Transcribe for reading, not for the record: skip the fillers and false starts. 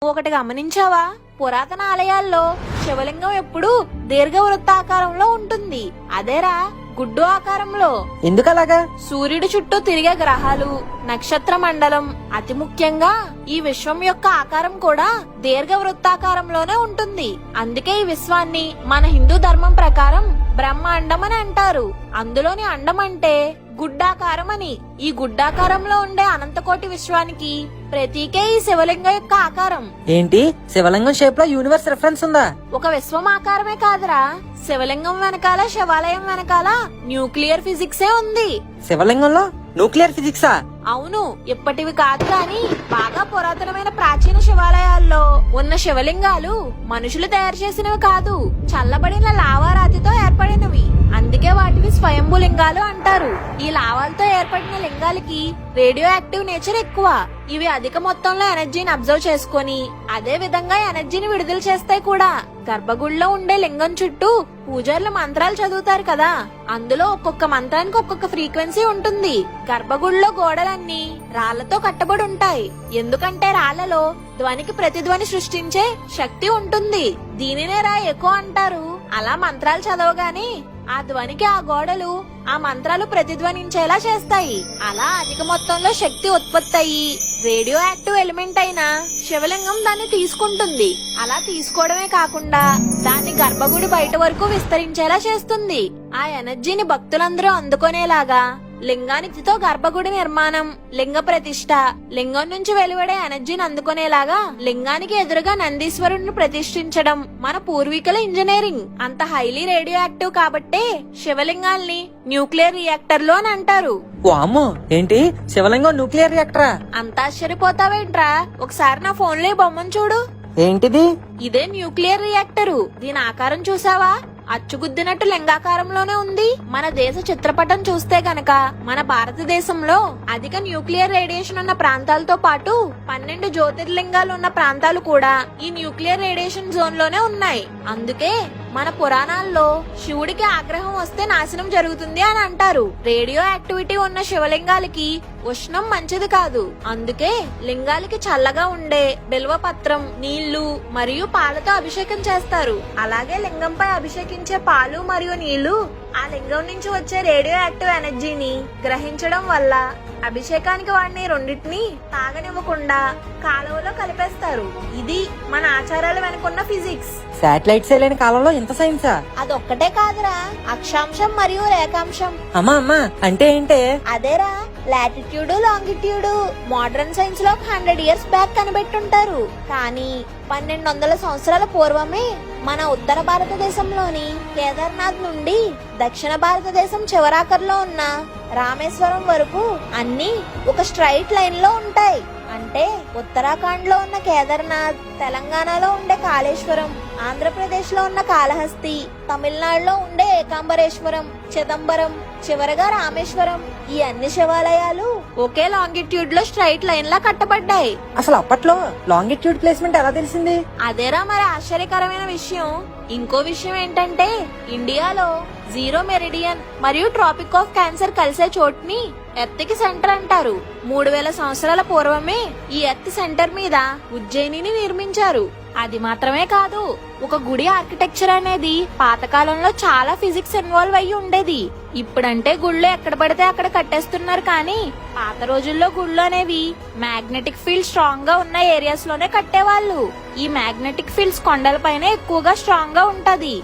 ఒకటి గమనించావా? పురాతన ఆలయాల్లో శివలింగం ఎప్పుడు దీర్ఘవృత్తాకారంలో ఉంటుంది. అదేరా గుడ్డు ఆకారంలో. ఎందుకలాగా? సూర్యుడి చుట్టూ తిరిగే గ్రహాలు, నక్షత్ర మండలం, అతి ముఖ్యంగా ఈ విశ్వం యొక్క ఆకారం కూడా దీర్ఘవృత్తాకారంలోనే ఉంటుంది. అందుకే ఈ విశ్వాన్ని మన హిందూ ధర్మం ప్రకారం బ్రహ్మాండం అని అంటారు. అందులోని అండం అంటే గుడ్డాకారం అని. ఈ గుడ్డాకారంలో ఉండే అనంతకోటి విశ్వానికి ప్రతీకే ఈ శివలింగం యొక్క ఆకారం. ఏంటి, శివలింగం షేప్ లో యూనివర్స్ రిఫరెన్స్ ఉందా? ఒక విశ్వం ఆకారమే కాదురా, శివలింగం వెనకాల, శివాలయం వెనకాల న్యూక్లియర్ ఫిజిక్సే ఉంది. శివలింగంలో న్యూక్లియర్ ఫిజిక్సా? అవును, ఇప్పటివి కాదు కానీ బాగా పురాతనమైన ప్రాచీన శివాలయాల్లో ఉన్న శివలింగాలు మనుషులు తయారు చేసినవి కాదు, చల్లబడిన లావారాతితో ఏర్పడినవి. అందుకే వాటిని స్వయంభూ లింగాలు అంటారు. ఈ లావాలతో ఏర్పడిన లింగాలకి రేడియో యాక్టివ్ నేచర్ ఎక్కువ. ఇవి అధిక మొత్తంలో ఎనర్జీని అబ్జర్వ్ చేసుకుని అదే విధంగా ఎనర్జీని విడుదల చేస్తాయి కూడా. గర్భగుడిలో ఉండే లింగం చుట్టూ పూజారులు మంత్రాలు చదువుతారు కదా, అందులో ఒక్కొక్క మంత్రానికి ఒక్కొక్క ఫ్రీక్వెన్సీ ఉంటుంది. గర్భగుడిలో గోడలన్నీ రాళ్లతో కట్టబడి ఉంటాయి. ఎందుకంటే రాళ్లలో ధ్వనికి ప్రతిధ్వని సృష్టించే శక్తి ఉంటుంది. దీనినే రా ఎకో అంటారు. అలా మంత్రాలు చదవగానే ఆ ధ్వనికి ఆ గోడలు ఆ మంత్రాలు ప్రతిధ్వనించేలా చేస్తాయి. అలా అధిక మొత్తంలో శక్తి ఉత్పత్తి అయ్యి రేడియో యాక్టివ్ ఎలిమెంట్ అయిన శివలింగం దాన్ని తీసుకుంటుంది. అలా తీసుకోవడమే కాకుండా దాన్ని గర్భగుడి బయట వరకు విస్తరించేలా చేస్తుంది. ఆ ఎనర్జీని భక్తులందరూ అందుకునేలాగా లింగానితో గర్భగుడి నిర్మాణం, లింగ ప్రతిష్ఠ, లింగం నుంచి వెలువడే ఎనర్జీని అందుకునేలాగా లింగానికి ఎదురుగా నందీశ్వరుడిని ప్రతిష్ఠించడం మన పూర్వీకుల ఇంజనీరింగ్. అంత హైలీ రేడియో యాక్టివ్ కాబట్టే శివలింగాల్ని న్యూక్లియర్ రియాక్టర్లు అని అంటారు. వామ్మో, ఏంటి శివలింగం న్యూక్లియర్ రియాక్టరా? అంత ఆశ్చర్యపోతావేంట్రా? ఒకసారి నా ఫోన్ లో బొమ్మను చూడు. ఏంటిది? ఇదే న్యూక్లియర్ రియాక్టరు. దీని ఆకారం చూసావా? అచ్చుగుద్దినట్టు లింగాకారంలోనే ఉంది. మన దేశ చిత్రపటం చూస్తే గనక మన భారతదేశంలో అధిక న్యూక్లియర్ రేడియేషన్ ఉన్న ప్రాంతాలతో పాటు 12 జ్యోతిర్లింగాలు ఉన్న ప్రాంతాలు కూడా ఈ న్యూక్లియర్ రేడియేషన్ జోన్ లోనే ఉన్నాయి. అందుకే మన పురాణాల్లో శివుడికి ఆగ్రహం వస్తే నాశనం జరుగుతుంది అని అంటారు. రేడియో యాక్టివిటీ ఉన్న శివలింగాలకి ఉష్ణం మంచిది కాదు. అందుకే లింగాలకి చల్లగా ఉండే బిల్వపత్రం, నీళ్లు మరియు పాలతో అభిషేకం చేస్తారు. అలాగే లింగంపై అభిషేకించే పాలు మరియు నీళ్లు ఆ లింగం నుంచి వచ్చే రేడియో యాక్టివ్ ఎనర్జీని గ్రహించడం వల్ల అభిషేకానికి వాడిని రెండింటిని తాగనివ్వకుండా కాలువలో కలిపేస్తారు. ఇది మన ఆచారాల వెనుకున్న ఫిజిక్స్. శాటిలైట్స్ లేని కాలంలో ఇంత సైన్సా? అదొక్కటే కాదురా, అక్షాంశం మరియు రేఖాంశం. అమ్మా అంటే ఏంటే? అదేరా లాటిట్యూడ్, లాంగిట్యూడ్. మోడర్న్ సైన్స్ లో 100 ఇయర్స్ బ్యాక్ కనిపెట్టుంటారు. కానీ 1200 సంవత్సరాల పూర్వమే మన ఉత్తర భారతదేశంలోని కేదార్నాథ్ నుండి దక్షిణ భారతదేశం చివరాఖర్లో ఉన్న రామేశ్వరం వరకు అన్ని ఒక స్ట్రైట్ లైన్ లో ఉంటాయి. అంటే ఉత్తరాఖండ్ లో ఉన్న కేదార్నాథ్, తెలంగాణలో ఉండే కాళేశ్వరం, ఆంధ్రప్రదేశ్ లో ఉన్న కాళహస్తి, తమిళనాడులో ఉండే ఏకాంబరేశ్వరం, చిదంబరం, చివరగా రామేశ్వరం. ఈ అన్ని శివాలయాలు ఒకే లాంగిట్యూడ్ లో స్ట్రైట్ లైన్ లా కట్టబడ్డాయి. అసలు అప్పట్లో లాంగిట్యూడ్ ప్లేస్మెంట్ ఎలా తెలిసింది? అదేరా మరి ఆశ్చర్యకరమైన విషయం. ఇంకో విషయం ఏంటంటే ఇండియాలో జీరో మెరిడియన్ మరియు ట్రాపిక్ ఆఫ్ క్యాన్సర్ కలిసే చోటుని ఎర్త్ కి సెంటర్ అంటారు. 3000 సంవత్సరాల పూర్వమే ఈ ఎర్త్ సెంటర్ మీద ఉజ్జయినిని నిర్మించారు. అది మాత్రమే కాదు, ఒక గుడి ఆర్కిటెక్చర్ అనేది పాతకాలంలో చాలా ఫిజిక్స్ ఇన్వాల్వ్ అయ్యి ఉండేది. ఇప్పుడంటే గుళ్ళు ఎక్కడ పడితే అక్కడ కట్టేస్తున్నారు, కానీ పాత రోజుల్లో గుళ్ళు అనేవి మ్యాగ్నెటిక్ ఫీల్డ్ స్ట్రాంగ్ గా ఉన్న ఏరియాస్ లోనే కట్టేవాళ్ళు. ఈ మ్యాగ్నెటిక్ ఫీల్డ్స్ కొండలపైనే ఎక్కువగా స్ట్రాంగ్ గా ఉంటది.